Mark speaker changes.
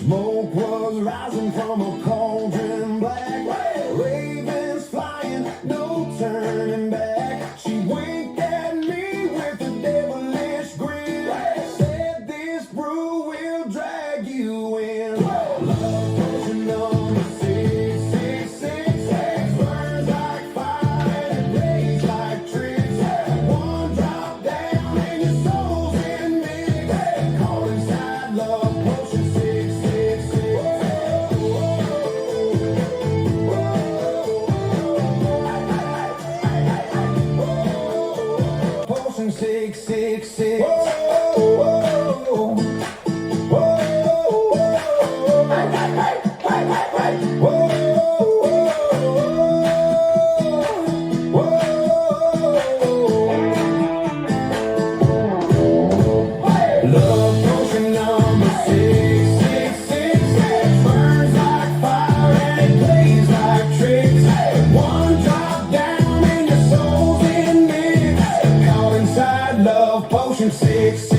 Speaker 1: Smoke was rising from a cauldron black. Ravens flying, no turning back. She winked at me with a devilish grin. Said this brew will drag you in. Love potion number 666 burns like fire and blaze like tricks. One drop down and your soul's in mix. Caught inside love potion 666. Potion 666. Love potion number 666 burns like fire and it plays like tricks. One drop down and your soul's in mix. Caught inside love potion 666.